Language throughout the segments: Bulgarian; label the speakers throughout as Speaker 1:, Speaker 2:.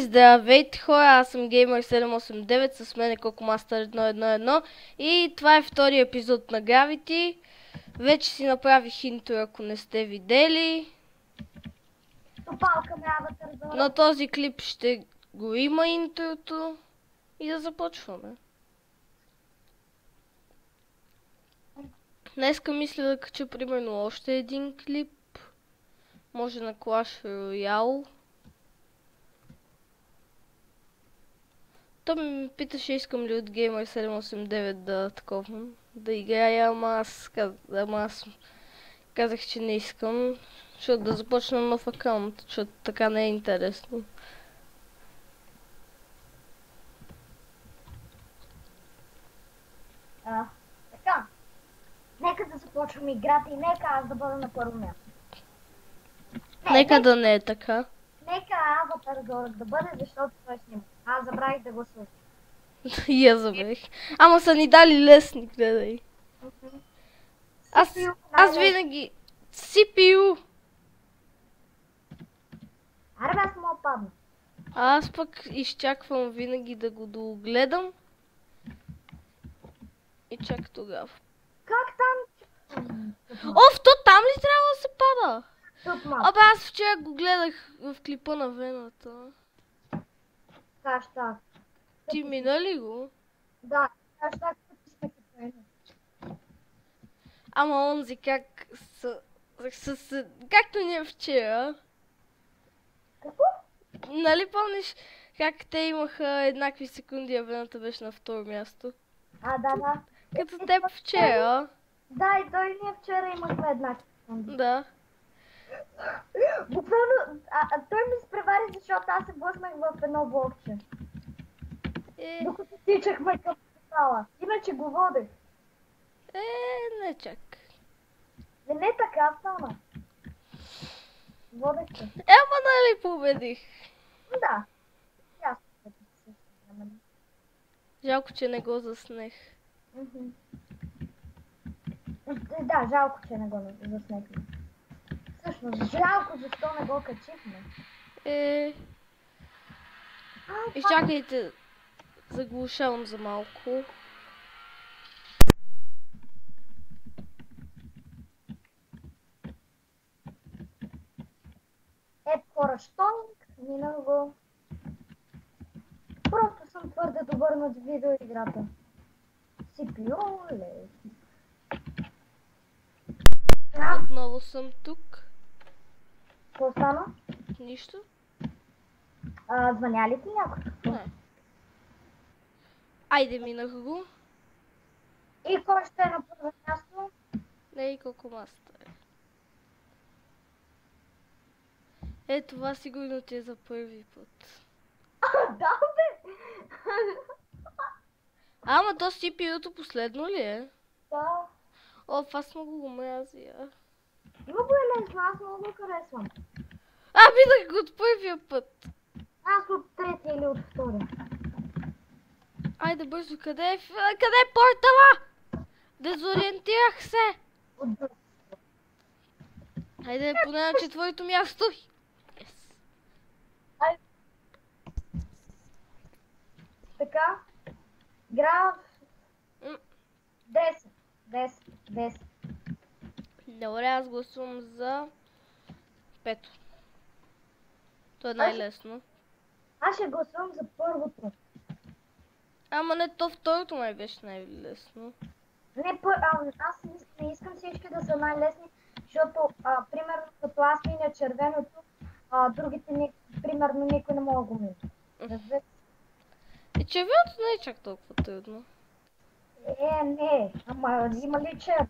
Speaker 1: Здравейте хора, аз съм Gamer789, с мен е Cocomasters 111 и това е втори епизод на Gravity. Вече си направих интро, ако не сте видели. На този клип ще го има интрото и да започваме. Днеска мисля да кача примерно още един клип. Може на Clash Royale. Той ми питаше искам ли от Gamer789 да играя, ама аз казах, че не искам, защото да започна нов акаунт, защото така не е интересно.
Speaker 2: Така. Нека да започваме играта и нека аз да бъда на първо място.
Speaker 1: Нека да не е така.
Speaker 2: Нека Аватар Горът да бъде, защото той снима. Аз забравих да го слушам.
Speaker 1: И аз забравих. Ама са ни дали лесни, гледай. Аз винаги... CPU!
Speaker 2: Аре бе, аз мога падна.
Speaker 1: Аз пък изчаквам винаги да го догледам. И чак тогава.
Speaker 2: Как там?
Speaker 1: Оф, то там ли трябва да се пада?
Speaker 2: Тук малко.
Speaker 1: Абе, аз вчера го гледах в клипа на Вената.
Speaker 2: Хаштаг.
Speaker 1: Ти мина ли го?
Speaker 2: Да, хаштаг сме като
Speaker 1: Ама онзи как както не вчера.
Speaker 2: Какво?
Speaker 1: Нали помниш как те имаха еднакви секунди, а Вената беше на второ място?
Speaker 2: Да.
Speaker 1: Като теб вчера.
Speaker 2: Да, и той ние вчера имахме еднакви секунди.
Speaker 1: Да.
Speaker 2: Буквално, той ми се превари, защото аз се блъснах в едно блокче. Докато тичахме към портала. Иначе го водех.
Speaker 1: Не чак.
Speaker 2: Не така стана. Водех се.
Speaker 1: Ама нали победих?
Speaker 2: Да.
Speaker 1: Жалко, че не го заснех.
Speaker 2: Да, жалко, че не го заснехме. Всъщност, жалко, защо не го качихме.
Speaker 1: Изчакайте, заглушавам за малко.
Speaker 2: Хора, штонг, минах го. Просто съм твърде добър на видеоиграта. CPU,
Speaker 1: Отново съм тук.
Speaker 2: Какво стана?
Speaker 1: Нищо?
Speaker 2: Звъня ли ти някой?
Speaker 1: Не. Айде, минах го.
Speaker 2: И кой ще е на първо място?
Speaker 1: Не, и Cocomasters. Това сигурно ти е за първи път.
Speaker 2: Да, бе!
Speaker 1: Ама то CPU-то последно ли е?
Speaker 2: Да.
Speaker 1: Аз много го мразя.
Speaker 2: Много е лесно, аз много го харесвам.
Speaker 1: Минах го от първия път.
Speaker 2: Аз от третия или от втория.
Speaker 1: Айде бързо, къде е портала? Дезориентирах се. Айде поне на четвърто място.
Speaker 2: Така. Граф. 10.
Speaker 1: Добре, аз гласувам за пето. То е най-лесно.
Speaker 2: Аз ще гласувам за първото.
Speaker 1: Ама не, то второто май беше най-лесно.
Speaker 2: Аз не искам всички да са най-лесни, защото, примерно, като аз миня червеното, другите, примерно, никой не мога да го мине.
Speaker 1: Червеното не е чак толкова трудно.
Speaker 2: Не, ама има ли червено?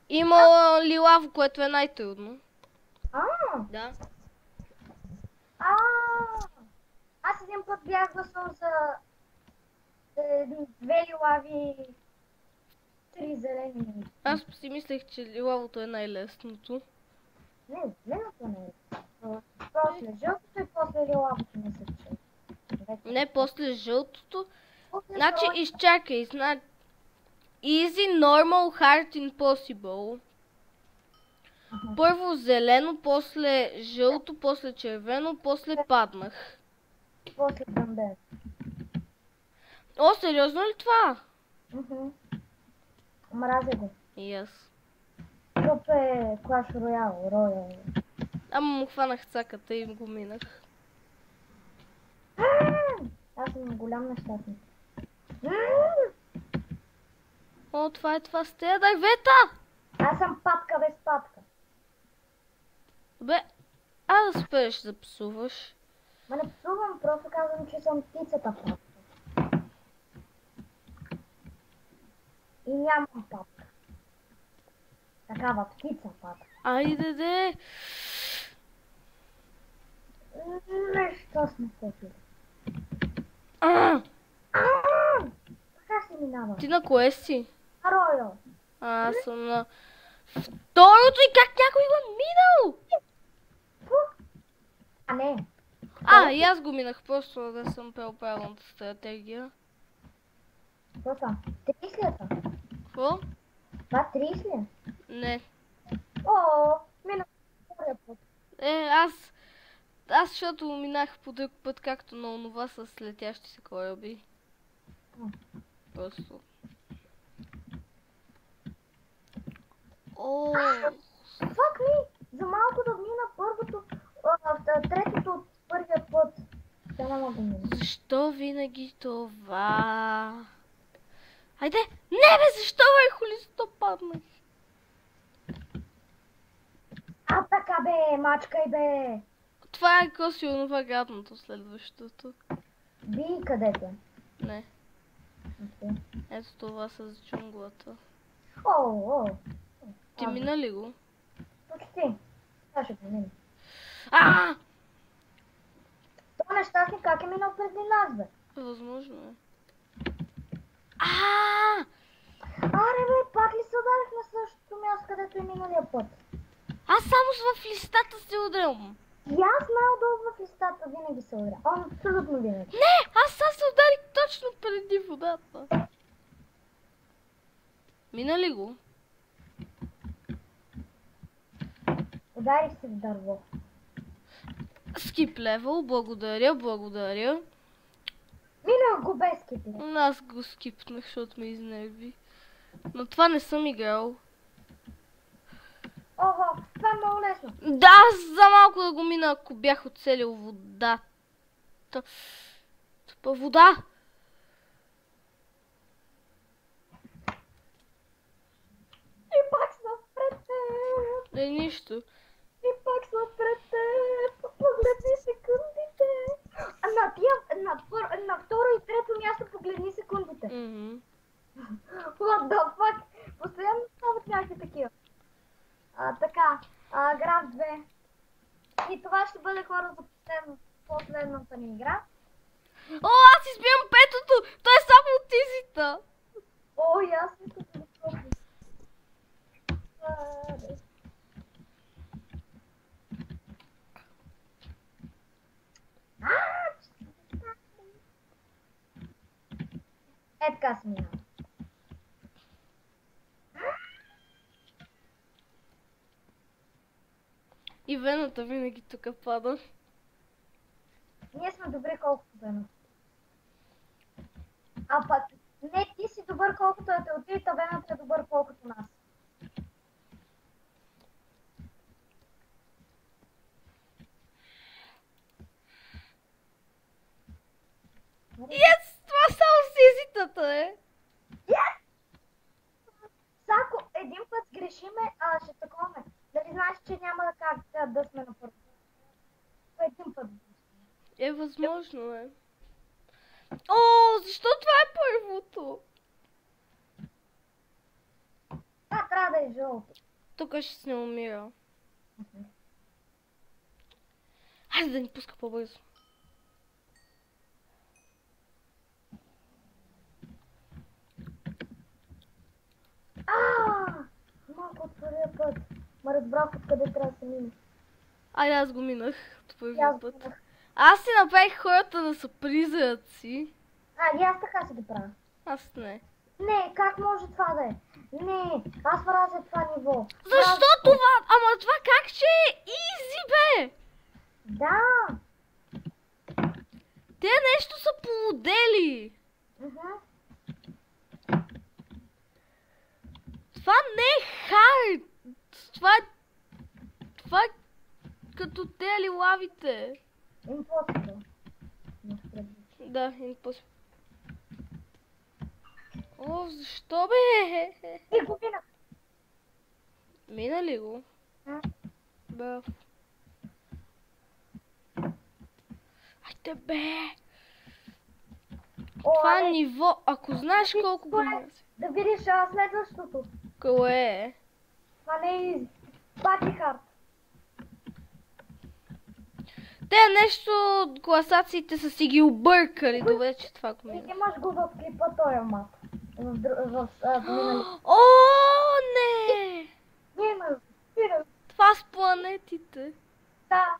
Speaker 1: Има лилаво, което е най-трудно. Да.
Speaker 2: Аз един път бях гласувал за 2 лилави, 3 зелени.
Speaker 1: Аз си мислех, че лилавото е най-лесното.
Speaker 2: Не, зеленото не е. После жълтото и после лилавото не се чу.
Speaker 1: Не, после жълтото. Значи, изчакай. Easy, normal, hard, impossible. Първо зелено, после жълто, после червено, после паднах.
Speaker 2: После гъмбе.
Speaker 1: О, сериозно ли това?
Speaker 2: Мразя го.
Speaker 1: И аз.
Speaker 2: Топ е Clash Royale.
Speaker 1: Ама му хванах цаката и го минах.
Speaker 2: Аз съм голям нещастник.
Speaker 1: О, това е това с тея дървета!
Speaker 2: Аз съм патка без патка.
Speaker 1: Бе, да спреш да псуваш.
Speaker 2: Ма не псувам, просто казвам, че съм птицата патка. И нямам патка. Такава птица патка.
Speaker 1: Айде де!
Speaker 2: Нещо сме степили. Така се минава.
Speaker 1: Ти на кое си?
Speaker 2: Ройо.
Speaker 1: Аз съм на второто и как някой го е минал?
Speaker 2: А не.
Speaker 1: И аз го минах, просто да съм пел правилната стратегия.
Speaker 2: Какво са? 30-та?
Speaker 1: Какво?
Speaker 2: Това 30 ли?
Speaker 1: Не.
Speaker 2: О, минах втория път.
Speaker 1: Аз защото минах по друг път, както на онова с летящи се кораби. Просто.
Speaker 2: Фак ми! За малко да мина първото, третото от първия път. Да няма да мина.
Speaker 1: Защо винаги това? Хайде! Не бе, защо върху листо паднах?
Speaker 2: Така бе, мачкай бе!
Speaker 1: Това е коси онова гадното следващото.
Speaker 2: Би където?
Speaker 1: Не.
Speaker 2: Okay.
Speaker 1: Ето това с джунглата.
Speaker 2: О.
Speaker 1: Ти мина ли го?
Speaker 2: Почти. Това ще го мина. Това нещастник как е минал преди нас, бе?
Speaker 1: Възможно е.
Speaker 2: Аре бе, пак ли се ударих на същото място, където е миналия път?
Speaker 1: Аз само в листата се удрям.
Speaker 2: И аз най-удобно в листата винаги се удря. Абсолютно винаги.
Speaker 1: Не, аз сега се ударих точно преди водата. Мина ли го?
Speaker 2: Ударих се в дърво.
Speaker 1: Скип левел, благодаря.
Speaker 2: Минах го без скип левел.
Speaker 1: Аз го скипнах, защото ме изнерви. Но това не съм играл.
Speaker 2: Охо, това е много лесно.
Speaker 1: Да, за малко да го мина, ако бях оцелил водата. Тъпа вода!
Speaker 2: И пак съм пред теб.
Speaker 1: Нищо.
Speaker 2: И пак съм пред теб. Погледни секундите. На второ и трето място погледни секундите. What the fuck? Постоянно стават някакви такива. Така, граф 2. И това ще бъде хора за последната ни игра.
Speaker 1: Аз избивам петото! Той е само от тизита!
Speaker 2: И аз искам да го пробвам. Така си минава.
Speaker 1: И вената винаги тук пада.
Speaker 2: Ние сме добри колкото вената. Пък не, ти си добър колкото е Теотит, а вената е добър колкото нас.
Speaker 1: Това само с тизитата е.
Speaker 2: Ако един път сгрешиме, ще таковаме. Дали знаеш, че няма как да сме на първо? Един път.
Speaker 1: Възможно е. Защо това е първото?
Speaker 2: Трябва да е жълто.
Speaker 1: Тук ще се умира. Хайде да ни пуска по-бързо.
Speaker 2: Малко от първия път. Ма разбрах откъде трябва да се мине.
Speaker 1: Аз го минах от първия път. Аз си направих хората да са призраци.
Speaker 2: И аз така си го правя.
Speaker 1: Аз не.
Speaker 2: Не, как може това да е? Не, аз мразя това ниво.
Speaker 1: Защо това? Ама това как ще е изи, бе?
Speaker 2: Да.
Speaker 1: Те нещо са по модели. Това не е хард. Това е като тели лавите.
Speaker 2: Impossible.
Speaker 1: Да, impossible. О, защо бе?
Speaker 2: И го минах.
Speaker 1: Мина ли го? Бе. Айде бе! Това е ниво, ако знаеш колко го мразя.
Speaker 2: Да видиш следващото.
Speaker 1: Кое е?
Speaker 2: Това не е изи. Пак е хард.
Speaker 1: Те нещо от класациите са си ги объркали до вече това го мина.
Speaker 2: Имаш го в клипа този мап.
Speaker 1: О, не!
Speaker 2: Няма.
Speaker 1: Това с планетите.
Speaker 2: Да.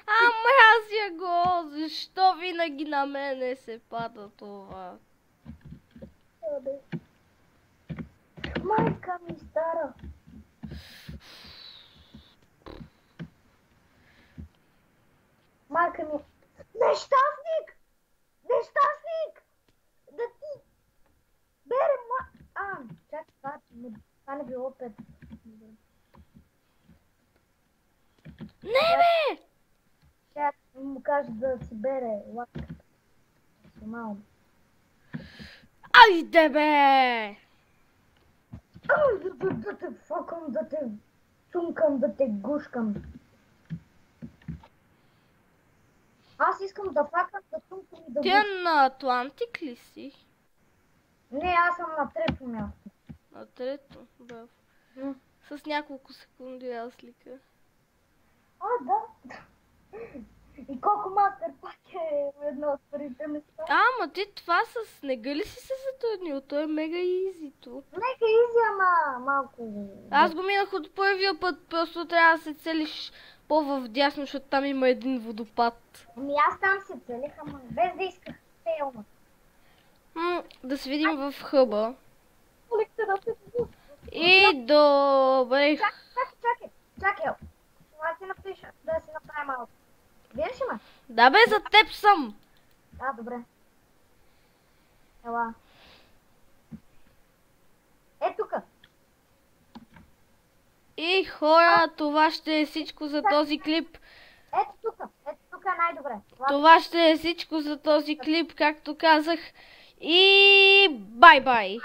Speaker 1: Мразя го! Защо винаги на мене се пада това?
Speaker 2: Майка ми стара. Майка ми. Нещастник! Нещастник! Да ти... Бере чакай, това не било 5.
Speaker 1: Не бе!
Speaker 2: Тя му каже да си бере лапката. Малко.
Speaker 1: Айде бе!
Speaker 2: Да те фокам, да те чумкам, да те гушкам. Аз искам да факам, да чумкам и да
Speaker 1: Ти
Speaker 2: гушкам.
Speaker 1: на Атлантик ли си?
Speaker 2: Не, аз съм на трето място.
Speaker 1: На трето, бе. С няколко секунди разлика.
Speaker 2: Да. И колко мастер пак е едно от първите места.
Speaker 1: Ама ти това с снега ли си се затруднил? Той е мега изито.
Speaker 2: Нека изи, ама малко.
Speaker 1: Аз го минах от първия път, просто трябва да се целиш по-вдясно, защото там има един водопад.
Speaker 2: Ами аз там се целих, ама без да исках телма.
Speaker 1: Да се видим в хъба. И добре.
Speaker 2: Чакай. Това си напиша, да си направи малко. Виж ли ме?
Speaker 1: Да бе, за теб съм.
Speaker 2: Да, добре. Ела. Е тука.
Speaker 1: И хора, това ще е всичко за този клип.
Speaker 2: Ето тук е най-добре.
Speaker 1: Това ще е всичко за този клип, както казах. И бай-бай!